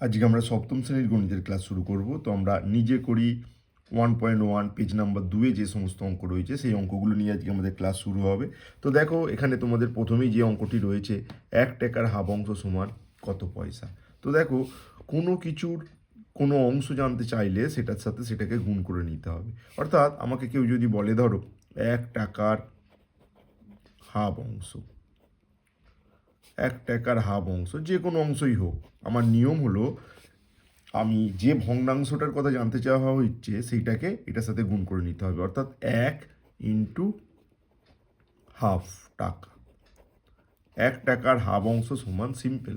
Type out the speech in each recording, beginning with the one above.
আজকে আমরা সপ্তম শ্রেণীর গণিতের ক্লাস শুরু করব। তো আমরা নিজে করি 1.1 পেজ নাম্বার 2-এ যে সমস্ত অঙ্ক রয়েছে সেই অঙ্কগুলো নিয়ে আজকে আমাদের ক্লাস শুরু হবে। তো দেখো এখানে তোমাদের প্রথমেই যে অঙ্কটি রয়েছে 1 টাকার হাফ অংশ সমান কত পয়সা। তো দেখো কোনো কিছুর কোনো অংশ জানতে চাইলে সেটার সাথে সেটাকে গুণ করে নিতে হবে। অর্থাৎ আমাকে কেউ যদি বলে ধরো 1 টাকার হাফ অংশ, 1 টাকার হাফ অংশ যে কোনো অংশই হোক, আমার নিয়ম হলো আমি যে ভগ্নাংশটার কথা জানতে চাওয়া হচ্ছে সেইটাকে এটার সাথে গুণ করে নিতে হবে। অর্থাৎ 1 ইন্টু হাফ টাকা, 1 টাকার হাফ অংশ সমান সিম্পল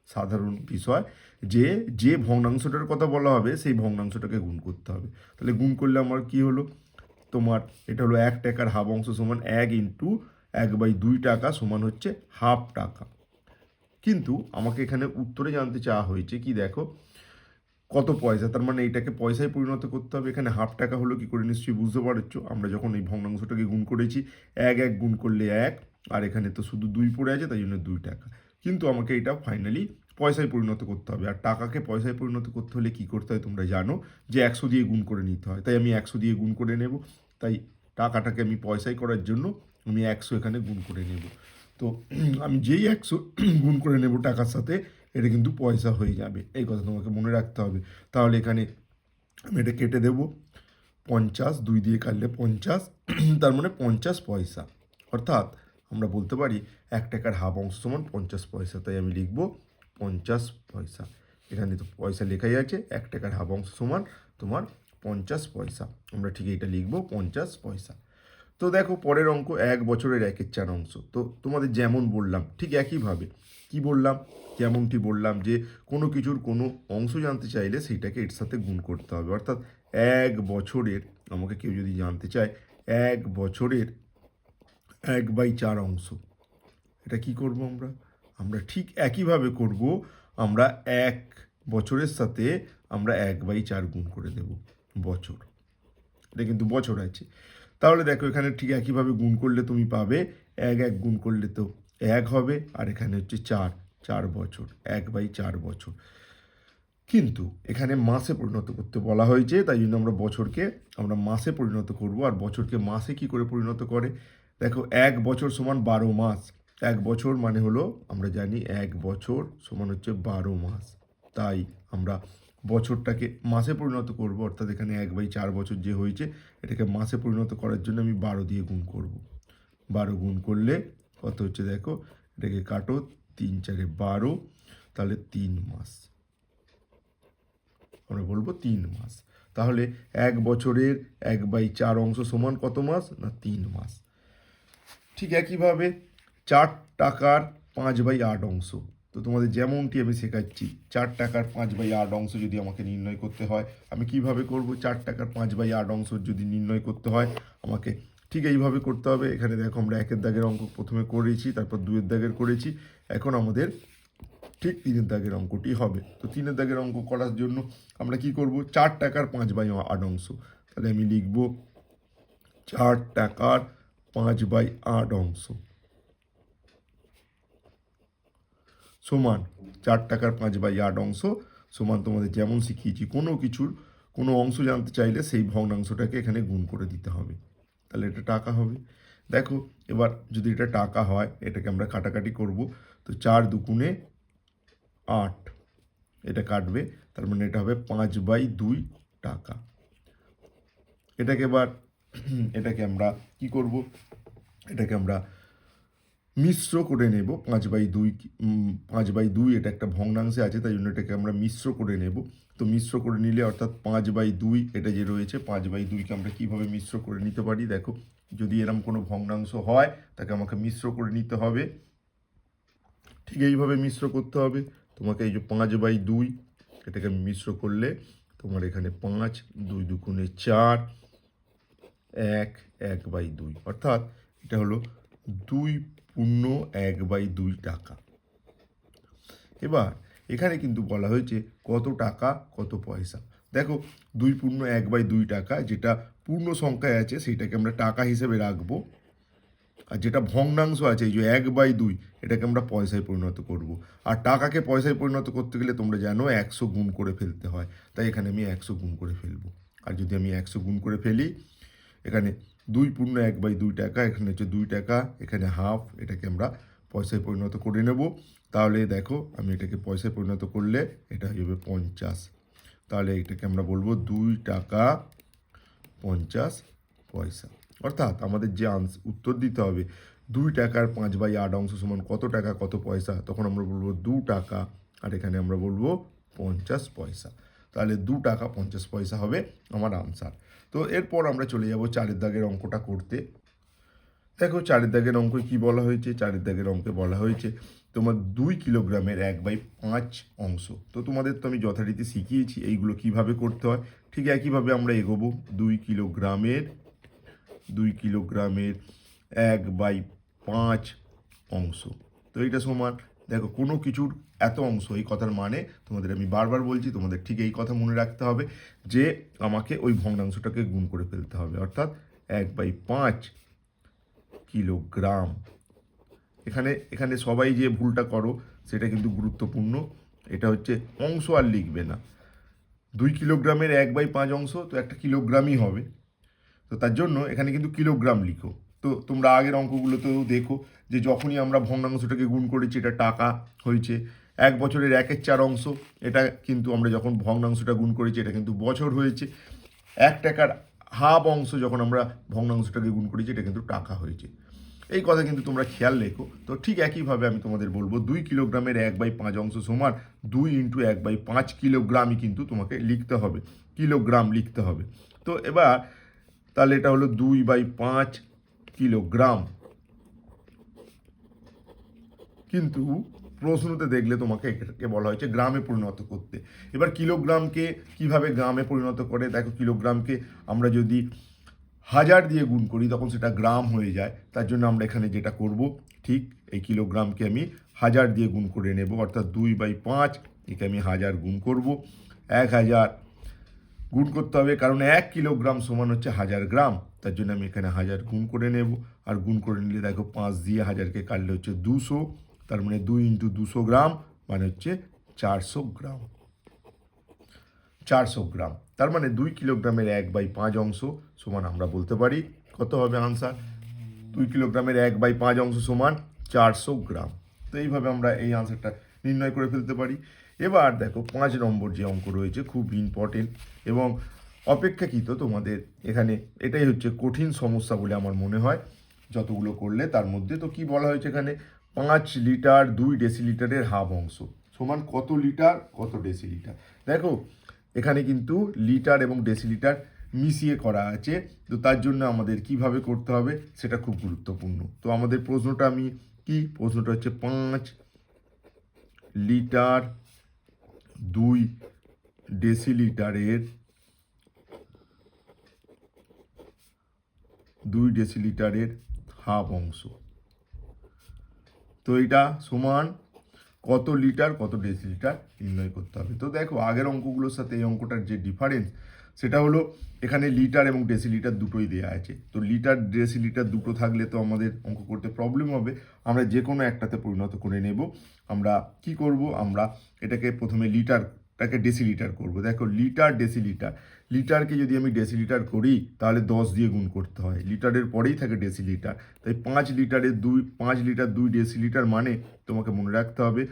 সাধারণ বিষয় যে যে ভগ্নাংশটার কথা বলা হবে সেই ভগ্নাংশটাকে গুণ করতে হবে। তাহলে গুণ করলে আমার কি হলো, তোমার এটা হলো 1 টাকার হাফ অংশ সমান 1 ইন্টু 1/2 টাকা সমান হচ্ছে হাফ টাকা। কিন্তু আমাকে এখানে উত্তরে জানতে চাওয়া হয়েছে কি দেখো কত পয়সা, তার মানে এটাকে পয়সায় পরিণত করতে হবে। এখানে হাফ টাকা হলো কি করে নিশ্চয়ই বুঝতে পারছো, আমরা যখন এই ভগ্নাংশটাকে গুণ করেছি 1 1 গুণ করলে 1, আর এখানে তো শুধু 2 পড়ে আছে তাই জন্য 2 টাকা। কিন্তু আমাকে এটা ফাইনালি পয়সায় পরিণত করতে হবে, আর টাকাকে পয়সায় পরিণত করতে হলে কি করতে হয় তোমরা জানো যে 100 দিয়ে গুণ করে নিতে হয়। তাই আমি 100 দিয়ে গুণ করে নেব। তাই টাকাটাকে আমি পয়সায় করার জন্য আমি 100 এখানে গুণ করে নেব। তো আমি যেই 100 গুণ করে নেব টাকার সাথে, এটা কিন্তু পয়সা হয়ে যাবে, এই কথা তোমাকে মনে রাখতে হবে। তাহলে এখানে আমি এটা কেটে দেবো, 50 2 দিয়ে কাটলে 50, তার মানে 50 পয়সা। অর্থাৎ আমরা বলতে পারি 1 টাকার হাফ অংশ সমান 50 পয়সা। তাই আমি লিখব 50 পয়সা। এখানে তো পয়সা লেখাই আছে, 1 টাকার হাফ অংশ সমান তোমার 50 পয়সা। আমরা ঠিক এইটা লিখব 50 পয়সা। তো দেখো পরের অঙ্ক 1 বছরের 1/4 অংশ। তো তোমাদের যেমন বললাম ঠিক একইভাবে কি বললাম, যেমনটি বললাম যে কোনো কিছুর কোনো অংশ জানতে চাইলে সেইটাকে এর সাথে গুণ করতে হবে। অর্থাৎ 1 বছরের, আমাকে কেউ যদি জানতে চায় 1 বছরের 1/4 অংশ, এটা কি করব আমরা, আমরা ঠিক একইভাবে করব। আমরা 1 বছরের সাথে আমরা 1/4 গুণ করে দেব বছর, এটা কিন্তু বছর আছে। তাহলে দেখো এখানে ঠিক একইভাবে গুণ করলে তুমি পাবে 1 1 গুণ করলে তো 1 হবে, আর এখানে হচ্ছে 4 4 বছর, 1/4 বছর। কিন্তু এখানে মাসে পরিণত করতে বলা হয়েছে, তাই জন্য আমরা বছরকে আমরা মাসে পরিণত করব। আর বছরকে মাসে কি করে পরিণত করে, দেখো 1 বছর সমান 12 মাস। 1 বছর মানে হলো আমরা জানি 1 বছর সমান হচ্ছে 12 মাস। তাই আমরা বছরটাকে মাসে পরিণত করব। অর্থাৎ এখানে 1/4 বছর যে হয়েছে এটাকে মাসে পরিণত করার জন্য আমি 12 দিয়ে গুণ করব। 12 গুণ করলে কত হচ্ছে দেখো, এটাকে কাটো, 3 4 12, তাহলে 3 মাস। আমরা বলবো 3 মাস। তাহলে 1 বছরের 1/4 অংশ সমান কত মাস না 3 মাস। ঠিক একইভাবে 4 টাকার 5/8 অংশ। তো তোমাদের যেমনটি আমি শেখাচ্ছি 4 টাকার 5/8 অংশ যদি আমাকে নির্ণয় করতে হয় আমি কিভাবে করব। 4 টাকার 5/8 অংশ যদি নির্ণয় করতে হয় আমাকে ঠিক এইভাবে করতে হবে। এখানে দেখো আমরা 1 দাগের অঙ্ক প্রথমে করেছি, তারপর 2 দাগের করেছি, এখন আমাদের ঠিক 3 দাগের অঙ্কটি হবে। তো 3 দাগের অঙ্ক করার জন্য আমরা কি করব, 4 টাকার 5/8 অংশ। তাহলে আমি লিখব 4 টাকার 5/8 অংশ সমান 4 টাকার 5/8 অংশ সমান, তোমাদের যেমন শিখিয়েছি কোনো কিছুর কোনো অংশ জানতে চাইলে সেই ভগ্নাংশটাকে এখানে গুণ করে দিতে হবে। তাহলে এটা টাকা হবে। দেখো এবার যদি এটা টাকা হয় এটাকে আমরা কাটাকাটি করব। তো 4 দুগুণে 8, এটা কাটবে, তার মানে এটা হবে 5/2 টাকা। এটাকে এবার এটাকে আমরা কি করব, এটাকে আমরা মিশ্র করে নেব। 5/2, 5/2 এটা একটা ভগ্নাংশে আছে তাই জন্য এটাকে আমরা মিশ্র করে নেব। তো মিশ্র করে নিলে অর্থাৎ 5/2 এটা যে রয়েছে 5/2কে আমরা কীভাবে মিশ্র করে নিতে পারি, দেখো যদি এরম কোনো ভগ্নাংশ হয় তাকে আমাকে মিশ্র করে নিতে হবে। ঠিক এইভাবে মিশ্র করতে হবে তোমাকে। এই যে 5/2 এটাকে মিশ্র করলে তোমার এখানে 5 2 দুগুণে 4 1 1/2, অর্থাৎ এটা হলো 2.1/2 টাকা। এবার এখানে কিন্তু বলা হয়েছে কত টাকা কত পয়সা। দেখো 2.1/2 টাকা যেটা পূর্ণ সংখ্যায় আছে সেইটাকে আমরা টাকা হিসেবে রাখবো, আর যেটা ভগ্নাংশ আছে এই যে 1/2 এটাকে আমরা পয়সায় পরিণত করব। আর টাকাকে পয়সায় পরিণত করতে গেলে তোমরা জানো 100 গুণ করে ফেলতে হয়, তাই এখানে আমি 100 গুণ করে ফেলবো। আর যদি আমি 100 গুণ করে ফেলি, এখানে 2 × 1/2 টাকা, এখানে হচ্ছে 2 টাকা, এখানে হাফ, এটাকে আমরা পয়সায় পরিণত করে নেব। তাহলে দেখো আমি এটাকে পয়সায় পরিণত করলে এটা হয়ে যাবে 50। তাহলে এটাকে আমরা বলবো 2 টাকা 50 পয়সা। অর্থাৎ আমাদের যে উত্তর দিতে হবে 2 টাকার 5/8 অংশ সমান কত টাকা কত পয়সা, তখন আমরা বলবো 2 টাকা, আর এখানে আমরা বলবো 50 পয়সা। তাহলে 2 টাকা 50 পয়সা হবে আমার আনসার। তো এরপর আমরা চলে যাব 4 দাগের অঙ্কটা করতে। দেখো 4 দাগের অঙ্কে কি বলা হয়েছে, 4 দাগের অঙ্কে বলা হয়েছে তোমার 2 কিলোগ্রামের 1/5 অংশ। তো তোমাদের তো আমি যথারীতি শিখিয়েছি এইগুলো কিভাবে করতে হয়, ঠিক একইভাবে আমরা এগোবো। 2 কিলোগ্রামের 1/5 অংশ, তো এইটা সমান, দেখো কোনো কিছুর এত অংশ, এই কথার মানে তোমাদের আমি বারবার বলছি, তোমাদের ঠিক এই কথা মনে রাখতে হবে যে আমাকে ওই ভগ্নাংশটাকে গুণ করে ফেলতে হবে, অর্থাৎ 1/5 কিলোগ্রাম। এখানে এখানে সবাই যে ভুলটা করো সেটা কিন্তু গুরুত্বপূর্ণ, এটা হচ্ছে অংশ আর লিখবে না। 2 কিলোগ্রামের 1/5 অংশ তো একটা কিলোগ্রামই হবে, তো তার জন্য এখানে কিন্তু কিলোগ্রাম লিখো। তো তোমরা আগের অঙ্কগুলোতেও দেখো যে যখনই আমরা ভগ্নাংশটাকে গুণ করেছি এটা টাকা হয়েছে। 1 বছরের 1/4 অংশ, এটা কিন্তু আমরা যখন ভগ্নাংশটা গুণ করেছি এটা কিন্তু বছর হয়েছে। 1 টাকার হাফ অংশ যখন আমরা ভগ্নাংশটাকে গুণ করেছি এটা কিন্তু টাকা হয়েছে। এই কথা কিন্তু তোমরা খেয়াল রেখো। তো ঠিক একইভাবে আমি তোমাদের বলবো 2 কিলোগ্রামের 1/5 অংশ সমান 2 × 1/5 কিলোগ্রামই কিন্তু তোমাকে লিখতে হবে, কিলোগ্রাম লিখতে হবে। তো এবার তাহলে এটা হলো 2/5 কিলোগ্রাম, কিন্তু প্রশ্নতে দেখলে তোমাকে এটাকে বলা হয়েছে গ্রামে পরিণত করতে। এবার কিলোগ্রামকে কিভাবে গ্রামে পরিণত করে, দেখো কিলোগ্রামকে আমরা যদি 1000 দিয়ে গুণ করি তখন সেটা গ্রাম হয়ে যায়। তার জন্য আমরা এখানে যেটা করব, ঠিক এই কিলোগ্রামকে আমি 1000 দিয়ে গুণ করে নেব, অর্থাৎ 2/5 একে আমি 1000 গুণ করব। 1000 গুণ করতে হবে, কারণ 1 কিলোগ্রাম সমান হচ্ছে 1000 গ্রাম, তার জন্য আমি এখানে 1000 গুণ করে নেব। আর গুণ করে নিলে দেখো 5 দিয়ে 1000কে কাটলে হচ্ছে 200, তার মানে 2 × 200 গ্রাম মানে হচ্ছে 400 গ্রাম। 400 গ্রাম, তার মানে 2 কিলোগ্রামের 1/5 অংশ সমান আমরা বলতে পারি কত হবে আনসার, 2 কিলোগ্রামের 1/5 অংশ সমান 400 গ্রাম। তো এইভাবে আমরা এই আনসারটা নির্ণয় করে ফেলতে পারি। এবার দেখো 5 নম্বর যে অঙ্ক রয়েছে খুব ইম্পর্টেন্ট এবং অপেক্ষাকৃত তোমাদের এখানে এটাই হচ্ছে কঠিন সমস্যা বলে আমার মনে হয় যতগুলো করলে তার মধ্যে। তো কি বলা হয়েছে এখানে, 5 লিটার 2 ডেসিলিটারের হাফ অংশ সমান কত লিটার কত ডেসিলিটার। দেখো এখানে কিন্তু লিটার এবং ডেসিলিটার মিশিয়ে করা আছে, তো তার জন্য আমাদের কিভাবে করতে হবে সেটা খুব গুরুত্বপূর্ণ। তো আমাদের প্রশ্নটা আমি কি, প্রশ্নটা হচ্ছে 5 লিটার 2 ডেসিলিটারের 2 ডেসিলিটারের হাফ অংশ, তো এটা সমান কত লিটার কত ডেসিলিটার নির্ণয় করতে হবে। তো দেখো আগের অঙ্কগুলোর সাথে এই অঙ্কটার যে ডিফারেন্স সেটা হলো এখানে লিটার এবং ডেসিলিটার দুটোই দেওয়া আছে। তো লিটার ডেসিলিটার দুটো থাকলে তো আমাদের অঙ্ক করতে প্রবলেম হবে, আমরা যে কোনো একটাতে পরিণত করে নেব। আমরা কি করব, আমরা এটাকে প্রথমে লিটারটাকে ডেসিলিটার করব। দেখো লিটার ডেসিলিটার, লিটারকে যদি আমি ডেসিলিটার করি তাহলে 10 দিয়ে গুণ করতে হয়, লিটারের পরেই থাকে ডেসিলিটার, তাই 5 লিটার 2 ডেসিলিটার মানে তোমাকে মনে রাখতে হবে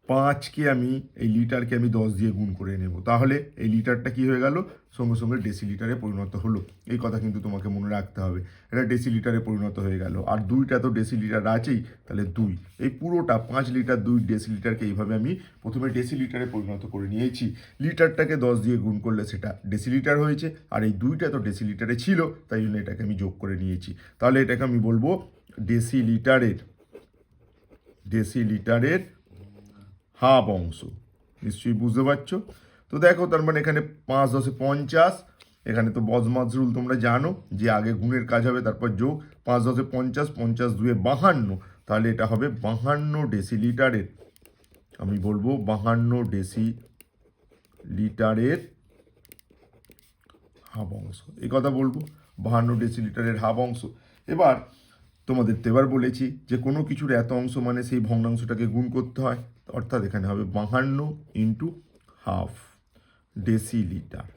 5কে আমি এই লিটারকে আমি 10 দিয়ে গুণ করে নেব, তাহলে এই লিটারটা কি হয়ে গেল, সঙ্গে সঙ্গে ডেসিলিটারে পরিণত হলো। এই কথা কিন্তু তোমাকে মনে রাখতে হবে, এটা ডেসিলিটারে পরিণত হয়ে গেল। আর 2টা তো ডেসিলিটার আছেই, তাহলে 2, এই পুরোটা 5 লিটার 2 ডেসিলিটারকে এইভাবে আমি প্রথমে ডেসিলিটারে পরিণত করে নিয়েছি। লিটারটাকে 10 দিয়ে গুণ করলে সেটা ডেসিলিটার হয়েছে, আর এই 2টা তো ডেসিলিটারে ছিল, তাই জন্য এটাকে আমি যোগ করে নিয়েছি। তাহলে এটাকে আমি বলবো ডেসিলিটারের হাফ অংশ। নিশ্চয়ই বুঝতে পারছো। তো দেখো তার মানে এখানে 5 × 10 = 50, এখানে তো বজমাজ রুল তোমরা জানো যে আগে গুণের কাজ হবে তারপর যোগ। 5 × 10 = 50, 50 × 2 = 52, তাহলে এটা হবে 52 ডেসিলিটারের, আমি বলবো 52 ডেসিলিটারের হাফ অংশ, এই কথা বলবো 52 ডেসিলিটারের হাফ অংশ। এবার তোমাদের তো এবার বলেছি যে কোনো কিছুর এত অংশ মানে সেই ভগ্নাংশটাকে গুণ করতে হয়, অর্থাৎ এখানে হবে 52 ইন্টু হাফ ডেসিলিটার।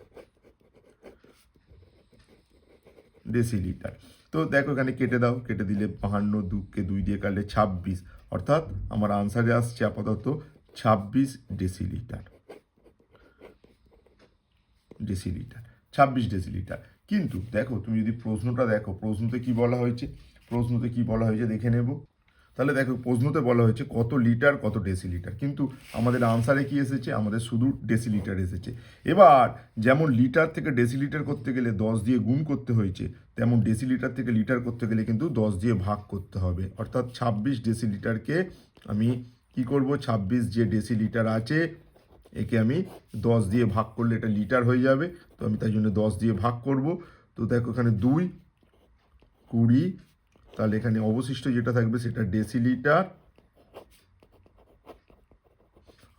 ডেসিলিটার। তো দেখো এখানে কেটে দাও, কেটে দিলে 52, 2কে 2 দিয়ে কাটলে 26, অর্থাৎ আমার আনসারে আসছে আপাতত 26 ডেসিলিটার। 26 ডেসিলিটার। কিন্তু দেখো তুমি যদি প্রশ্নটা দেখো, প্রশ্নতে কি বলা হয়েছে, দেখে নেব। তাহলে দেখো প্রশ্নতে বলা হয়েছে কত লিটার কত ডেসিলিটার, কিন্তু আমাদের আনসারে কি এসেছে, আমাদের শুধু ডেসিলিটার এসেছে। এবার যেমন লিটার থেকে ডেসিলিটার করতে গেলে 10 দিয়ে গুণ করতে হয়েছে, তেমন ডেসিলিটার থেকে লিটার করতে গেলে কিন্তু 10 দিয়ে ভাগ করতে হবে। অর্থাৎ 26 ডেসিলিটারকে আমি কি করব, 26 যে ডেসিলিটার আছে একে আমি 10 দিয়ে ভাগ করলে এটা লিটার হয়ে যাবে, তো আমি তাই জন্য 10 দিয়ে ভাগ করব। তো দেখো এখানে 2, 20, তাহলে এখানে অবশিষ্ট যেটা থাকবে সেটা ডেসিলিটার,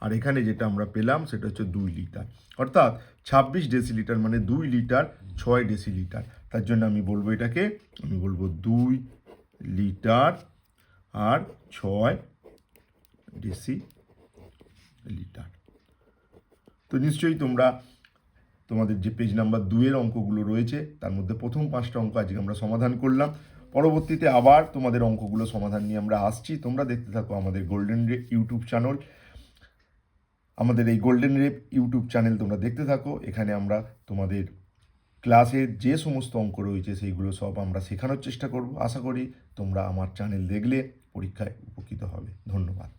আর এখানে যেটা আমরা পেলাম সেটা হচ্ছে 2 লিটার। অর্থাৎ 26 ডেসিলিটার মানে 2 লিটার 6 ডেসিলিটার। তার জন্য আমি বলবো এটাকে, আমি বলবো 2 লিটার আর 6 ডেসিলিটার। তো নিশ্চয়ই তোমরা তোমাদের যে পেজ নাম্বার 2-এর অঙ্কগুলো রয়েছে তার মধ্যে প্রথম 5টা অঙ্ক আজকে আমরা সমাধান করলাম। পরবর্তীতে আবার তোমাদের অঙ্কগুলো সমাধান নিয়ে আমরা আসছি। তোমরা দেখতে থাকো আমাদের গোল্ডেন রে ইউটিউব চ্যানেল। আমাদের এই গোল্ডেন রে ইউটিউব চ্যানেল তোমরা দেখতে থাকো। এখানে আমরা তোমাদের ক্লাসের যে সমস্ত অঙ্ক রয়েছে সেইগুলো সব আমরা শেখানোর চেষ্টা করব। আশা করি তোমরা আমার চ্যানেল দেখলে পরীক্ষায় উপকৃত হবে। ধন্যবাদ।